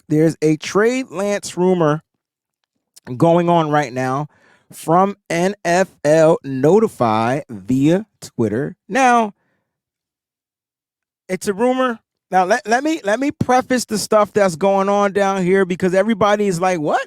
There's a Trey Lance rumor going on right now from NFL Notify via Twitter. Now, it's a rumor. Now, let me preface the stuff that's going on down here, because everybody is like, what?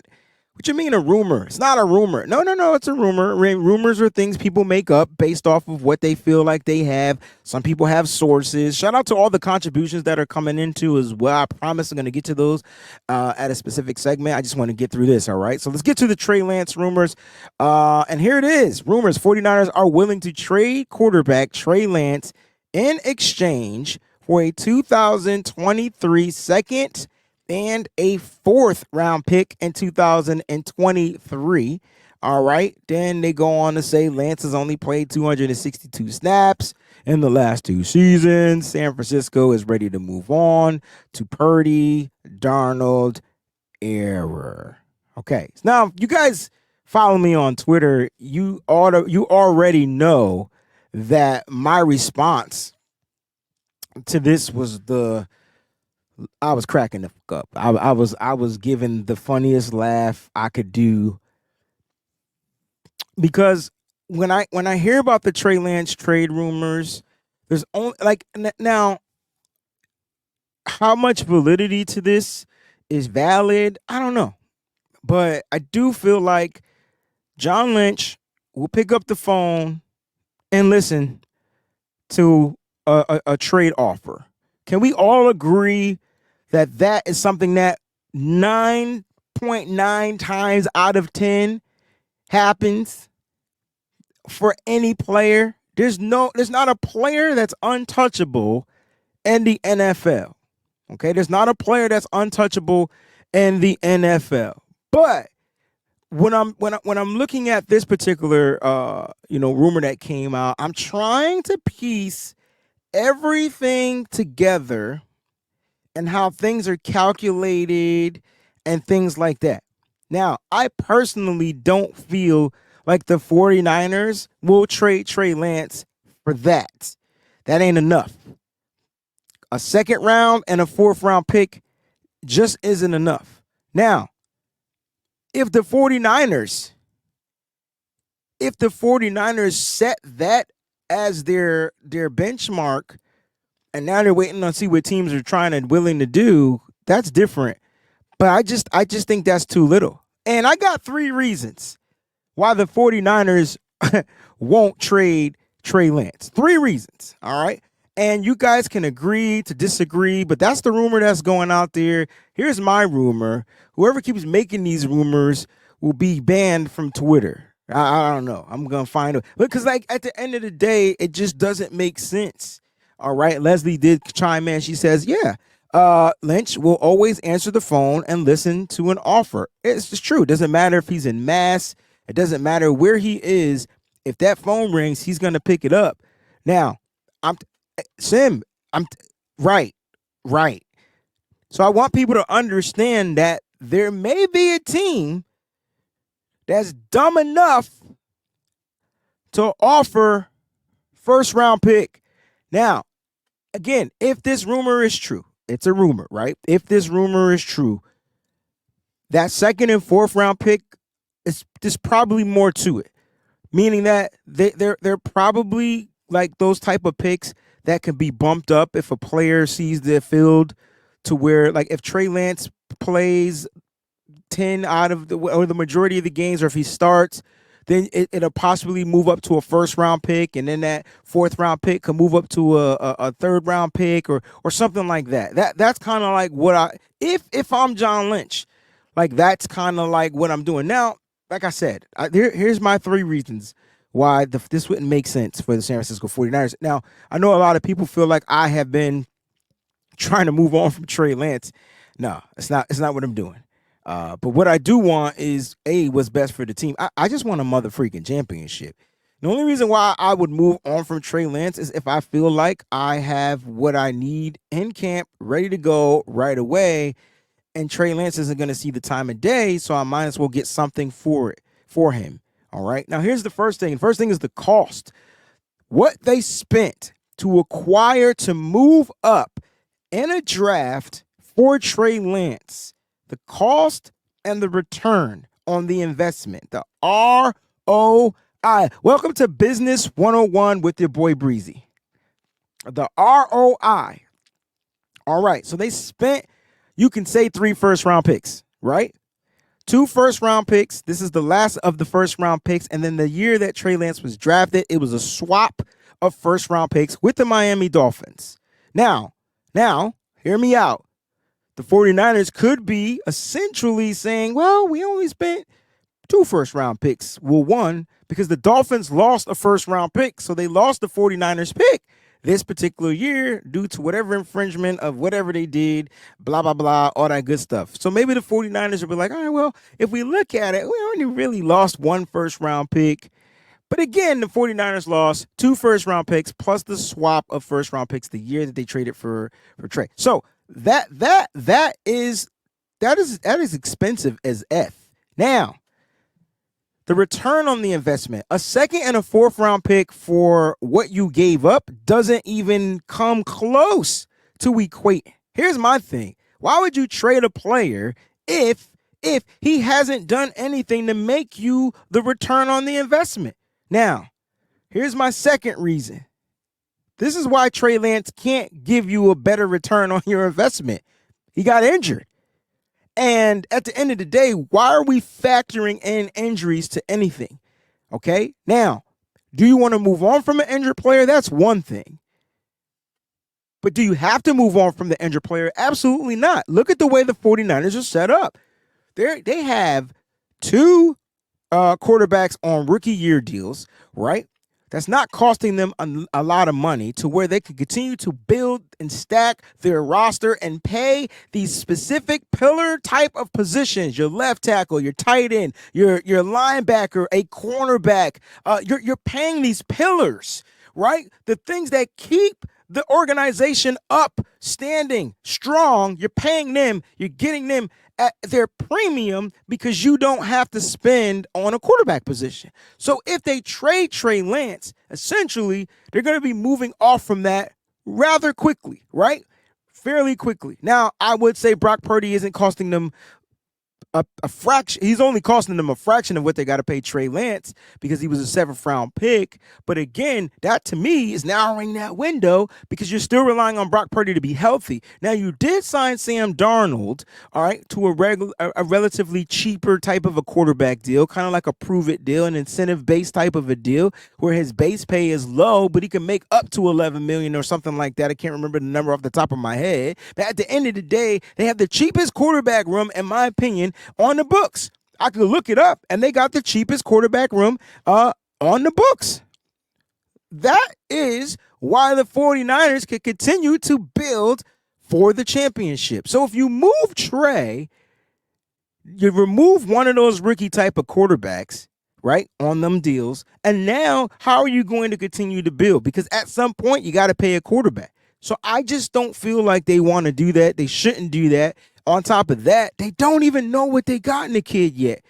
What you mean a rumor? It's not a rumor. No, it's a rumor. Rumors are things people make up based off of what they feel like they have. Some people have sources. Shout out to all the contributions that are coming into as well. I promise I'm going to get to those at a specific segment. I just want to get through this, all right? So let's get to the Trey Lance rumors. And here it is. Rumors: 49ers are willing to trade quarterback Trey Lance in exchange for a 2023 second and a fourth round pick in 2023. All right. Then they go on to say Lance has only played 262 snaps in the last 2 seasons. San Francisco is ready to move on to Purdy, Darnold era. Okay. Now, you guys follow me on Twitter. You already know that my response to this was I was cracking the fuck up. I was giving the funniest laugh I could do, because when I hear about the Trey Lance trade rumors, there's only now how much validity to this is valid, I don't know, but I do feel like John Lynch will pick up the phone and listen to a trade offer. Can we all agree that is something that 9.9 times out of 10 happens for any player? There's not a player that's untouchable in the NFL. Okay, there's not a player that's untouchable in the NFL. But when I'm looking at this particular rumor that came out, I'm trying to piece everything together and how things are calculated and things like that. Now, I personally don't feel like the 49ers will trade Trey Lance for that. That ain't enough. A second round and a fourth round pick just isn't enough. Now, if the 49ers set that as their benchmark, and now they're waiting to see what teams are trying and willing to do, that's different. But I just think that's too little. And I got 3 reasons why the 49ers won't trade Trey Lance. 3 reasons, all right? And you guys can agree to disagree, but that's the rumor that's going out there. Here's my rumor. Whoever keeps making these rumors will be banned from Twitter. I don't know. I'm going to find out. Because, at the end of the day, it just doesn't make sense. All right. Leslie did chime in. She says, yeah, Lynch will always answer the phone and listen to an offer. It's just true. It doesn't matter if he's in Mass. It doesn't matter where he is. If that phone rings, he's going to pick it up. Now, right. So I want people to understand that there may be a team that's dumb enough to offer first round pick. Now, again, if this rumor is true, it's a rumor, right? If this rumor is true, that second and fourth round pick, there's probably more to it. Meaning that they're probably like those type of picks that can be bumped up if a player sees the field, to where, like, if Trey Lance plays 10 out of the majority of the games, or if he starts, then it'll possibly move up to a first round pick, and then that fourth round pick can move up to a third round pick or something like that. That's kind of like what if I'm John Lynch, like, that's kind of like what I'm doing. Now, like I said, here's my 3 reasons why this wouldn't make sense for the San Francisco 49ers. Now, I know a lot of people feel like I have been trying to move on from Trey Lance. No, it's not what I'm doing. But what I do want is, what's best for the team. I just want a mother freaking championship. The only reason why I would move on from Trey Lance is if I feel like I have what I need in camp, ready to go right away, and Trey Lance isn't going to see the time of day, so I might as well get something for him. All right. Now, here's the first thing. The first thing is the cost. What they spent to acquire, to move up in a draft for Trey Lance, the cost and the return on the investment, the ROI. Welcome to Business 101 with your boy Breezy. The ROI. All right, so they spent, you can say 3 first-round picks, right? 2 first-round picks. This is the last of the first-round picks. And then the year that Trey Lance was drafted, it was a swap of first-round picks with the Miami Dolphins. Now, hear me out. The 49ers could be essentially saying, well, we only spent 2 first-round picks. Well, 1, because the Dolphins lost a first-round pick, so they lost the 49ers pick this particular year due to whatever infringement of whatever they did, blah, blah, blah, all that good stuff. So maybe the 49ers will be like, all right, well, if we look at it, we only really lost 1 first-round pick. But again, the 49ers lost 2 first-round picks plus the swap of first-round picks the year that they traded for Trey. So that is expensive as F. Now, the return on the investment, a 2nd and a 4th round pick for what you gave up doesn't even come close to equate. Here's my thing. Why would you trade a player if he hasn't done anything to make you the return on the investment? Now, here's my second reason. This is why Trey Lance can't give you a better return on your investment. He got injured. And at the end of the day, why are we factoring in injuries to anything? Okay? Now, do you want to move on from an injured player? That's one thing. But do you have to move on from the injured player? Absolutely not. Look at the way the 49ers are set up. They have 2 quarterbacks on rookie year deals, right? That's not costing them a lot of money to where they can continue to build and stack their roster and pay these specific pillar type of positions, your left tackle, your tight end, your linebacker, a cornerback. You're paying these pillars, right? The things that keep the organization up, standing, strong. You're paying them. You're getting them at their premium because you don't have to spend on a quarterback position. So if they trade Trey Lance, essentially, they're going to be moving off from that rather quickly, right? Fairly quickly. Now, I would say Brock Purdy isn't costing them a fraction. He's only costing them a fraction of what they got to pay Trey Lance because he was a 7th round pick. But again, that to me is narrowing that window because you're still relying on Brock Purdy to be healthy. Now, you did sign Sam Darnold, all right, to a relatively cheaper type of a quarterback deal, kind of like a prove it deal, an incentive based type of a deal where his base pay is low, but he can make up to $11 million or something like that. I can't remember the number off the top of my head. But at the end of the day, they have the cheapest quarterback room, in my opinion, on the books. I could look it up, and they got the cheapest quarterback room on the books. That is why the 49ers can continue to build for the championship. So if you move Trey, you remove one of those rookie type of quarterbacks, right, on them deals, and now how are you going to continue to build? Because at some point, you got to pay a quarterback. So I just don't feel like they want to do that. They shouldn't do that. On top of that, they don't even know what they got in the kid yet.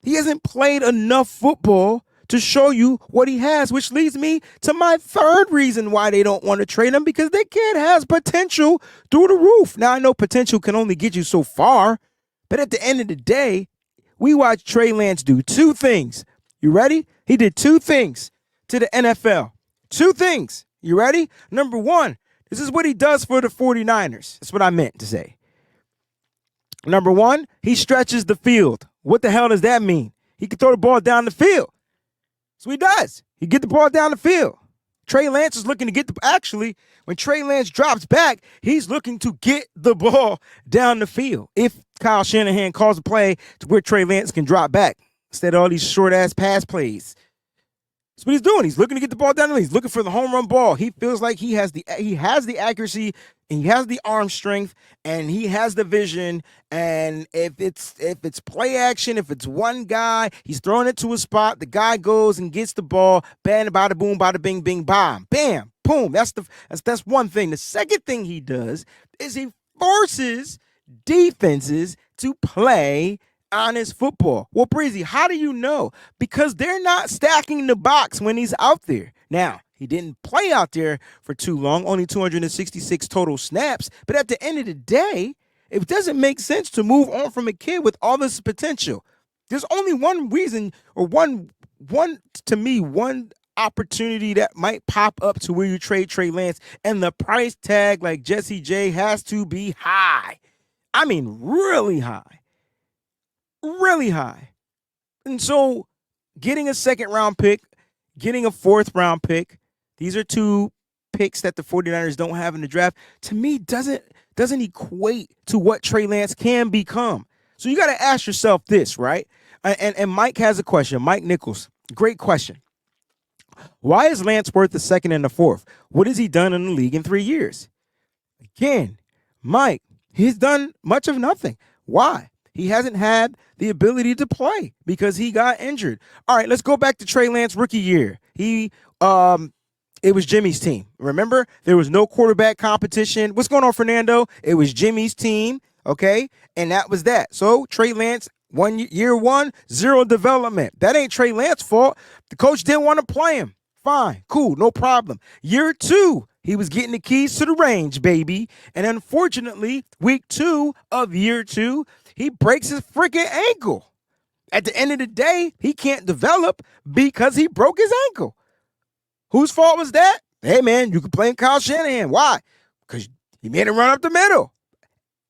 He hasn't played enough football to show you what he has, which leads me to my third reason why they don't want to trade him, because that kid has potential through the roof. Now, I know potential can only get you so far, but at the end of the day, we watched Trey Lance do 2 things. You ready? He did 2 things to the NFL. 2 things. You ready? Number 1, this is what he does for the 49ers. That's what I meant to say. Number 1, he stretches the field. What the hell does that mean? He can throw the ball down the field. So he does. He get the ball down the field. Trey Lance is looking to get actually, when Trey Lance drops back, he's looking to get the ball down the field. If Kyle Shanahan calls a play to where Trey Lance can drop back instead of all these short-ass pass plays. That's what he's doing. He's looking to get the ball down the lane. He's looking for the home run ball. He feels like he has the accuracy and he has the arm strength and he has the vision. And if it's play action, if it's one guy, he's throwing it to a spot. The guy goes and gets the ball. Bam, bada boom, bada bing, bing, bam, bam, boom. That's one thing. The second thing he does is he forces defenses to play honest football. Well, Breezy, how do you know? Because they're not stacking the box when he's out there. Now, he didn't play out there for too long, only 266 total snaps. But at the end of the day, it doesn't make sense to move on from a kid with all this potential. There's only one reason, or one opportunity that might pop up to where you trade Trey Lance, and the price tag, like Jesse J, has to be high. I mean, really high. Really high. And so getting a second round pick, getting a fourth round pick, these are two picks that the 49ers don't have in the draft, to me doesn't equate to what Trey Lance can become. So you got to ask yourself this, right? And Mike has a question. Mike Nichols, great question. Why is Lance worth the second and the fourth? What has he done in the league in 3 years? Again, Mike, he's done much of nothing. Why? He hasn't had the ability to play because he got injured. All right, let's go back to Trey Lance rookie year. It was Jimmy's team. Remember, there was no quarterback competition. What's going on, Fernando? It was Jimmy's team, okay? And that was that. So Trey Lance, year one, zero development. That ain't Trey Lance's fault. The coach didn't want to play him. Fine, cool, no problem. Year two, he was getting the keys to the range, baby. And unfortunately, week 2 of year 2, he breaks his freaking ankle. At the end of the day, he can't develop because he broke his ankle. Whose fault was that? Hey, man, you can blame Kyle Shanahan. Why? Because he made him run up the middle.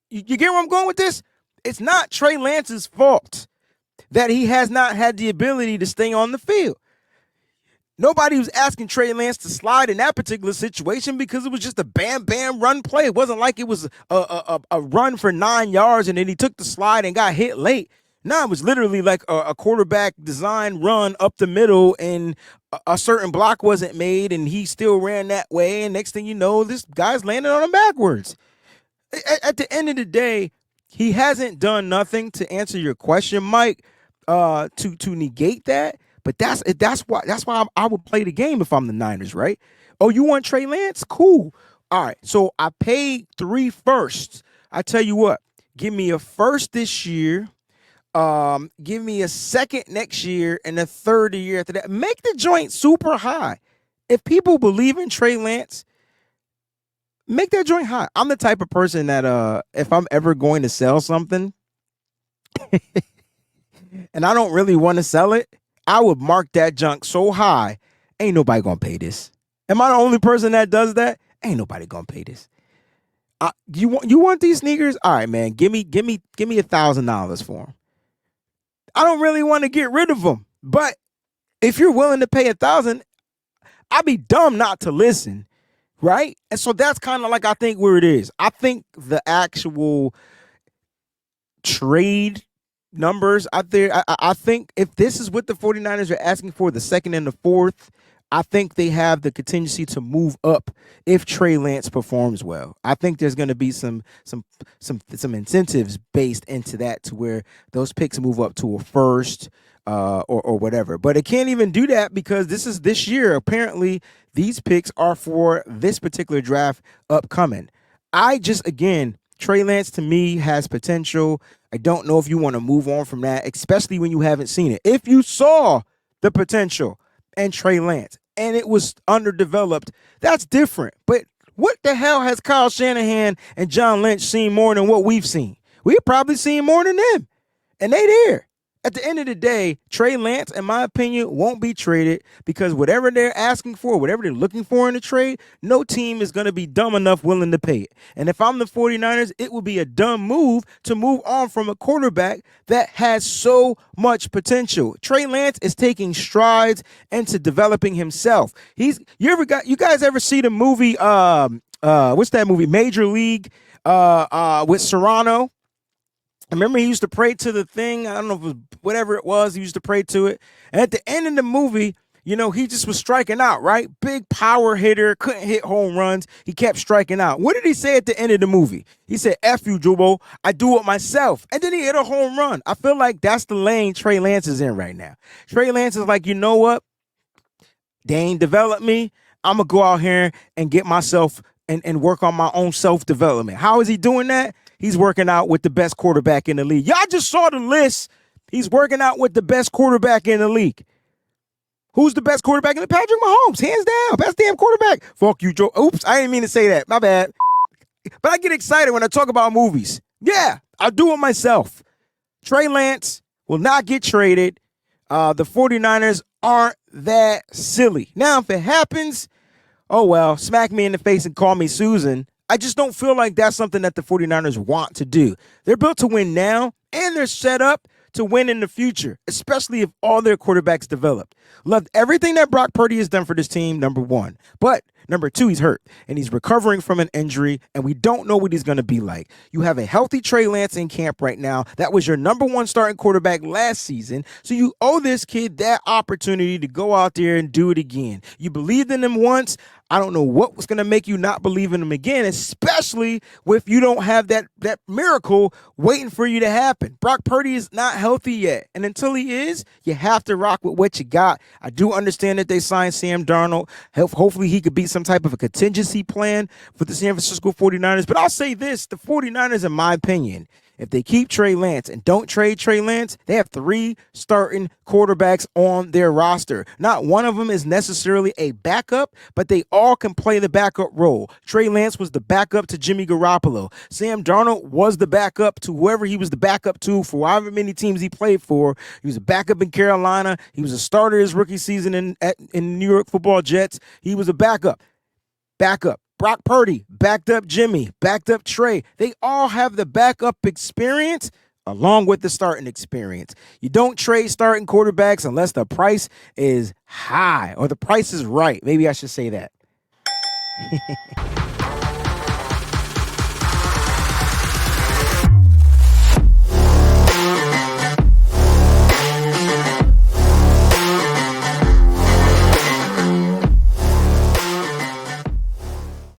You get where I'm going with this? It's not Trey Lance's fault that he has not had the ability to stay on the field. Nobody was asking Trey Lance to slide in that particular situation because it was just a bam run play. It wasn't like it was a run for 9 yards and then he took the slide and got hit late. No, it was literally like a quarterback design run up the middle and a certain block wasn't made and he still ran that way. And next thing you know, this guy's landing on him backwards. At the end of the day, he hasn't done nothing, to answer your question, Mike, to negate that. But that's why I would play the game if I'm the Niners, right? Oh, you want Trey Lance? Cool. All right. So I paid 3 firsts. I tell you what, give me a first this year. Give me a second next year and a third the year after that. Make the joint super high. If people believe in Trey Lance, make that joint high. I'm the type of person that if I'm ever going to sell something and I don't really want to sell it, I would mark that junk so high, ain't nobody gonna pay this. Am I the only person that does that? Ain't nobody gonna pay this. You want these sneakers? All right, man. Give me $1,000 for them. I don't really want to get rid of them, but if you're willing to pay $1,000, I'd be dumb not to listen, right? And so that's kind of like I think where it is. I think the actual trade numbers out there, I think if this is what the 49ers are asking for, the second and the fourth, I think they have the contingency to move up if Trey Lance performs well. I think there's going to be some incentives based into that to where those picks move up to a first or whatever. But it can't even do that because this year. Apparently, these picks are for this particular draft upcoming. Trey Lance to me has potential. I don't know if you want to move on from that, especially when you haven't seen it. If you saw the potential and Trey Lance and it was underdeveloped, that's different. But what the hell has Kyle Shanahan and John Lynch seen more than what we've seen? We've probably seen more than them. And they there. At the end of the day, Trey Lance, in my opinion, won't be traded because whatever they're asking for, whatever they're looking for in a trade, no team is going to be dumb enough willing to pay it. And if I'm the 49ers, it would be a dumb move to move on from a quarterback that has so much potential. Trey Lance is taking strides into developing himself. You guys ever see the movie, what's that movie, Major League with Serrano? I remember he used to pray to the thing. I don't know if it was whatever it was. He used to pray to it. And at the end of the movie, he just was striking out, right? Big power hitter, couldn't hit home runs. He kept striking out. What did he say at the end of the movie? He said, F you, Jubo. I do it myself. And then he hit a home run. I feel like that's the lane Trey Lance is in right now. Trey Lance is like, you know what? They ain't developed me. I'm going to go out here and get myself and work on my own self-development. How is he doing that? He's working out with the best quarterback in the league. Y'all just saw the list. He's working out with the best quarterback in the league. Who's the best quarterback in the Patrick Mahomes? Hands down. Best damn quarterback. Fuck you, Joe. Oops, I didn't mean to say that. My bad. But I get excited when I talk about movies. Yeah, I'll do it myself. Trey Lance will not get traded. The 49ers aren't that silly. Now, if it happens, oh well, smack me in the face and call me Susan. I just don't feel like that's something that the 49ers want to do. They're built to win now, and they're set up to win in the future, especially if all their quarterbacks develop. Loved everything that Brock Purdy has done for this team, number one. But number two, he's hurt, and he's recovering from an injury, and we don't know what he's going to be like. You have a healthy Trey Lance in camp right now. That was your number one starting quarterback last season, so you owe this kid that opportunity to go out there and do it again. You believed in him once. I don't know what was going to make you not believe in him again, especially if you don't have that miracle waiting for you to happen. Brock Purdy is not healthy yet, and until he is, you have to rock with what you got. I do understand that they signed Sam Darnold. Hopefully he could be some type of a contingency plan for the San Francisco 49ers, but I'll say this, the 49ers, in my opinion, if they keep Trey Lance and don't trade Trey Lance, they have 3 starting quarterbacks on their roster. Not one of them is necessarily a backup, but they all can play the backup role. Trey Lance was the backup to Jimmy Garoppolo. Sam Darnold was the backup to whoever he was the backup to for however many teams he played for. He was a backup in Carolina. He was a starter his rookie season in New York Football Jets. He was a backup. Brock Purdy, backed up Jimmy, backed up Trey. They all have the backup experience along with the starting experience. You don't trade starting quarterbacks unless the price is high or the price is right. Maybe I should say that.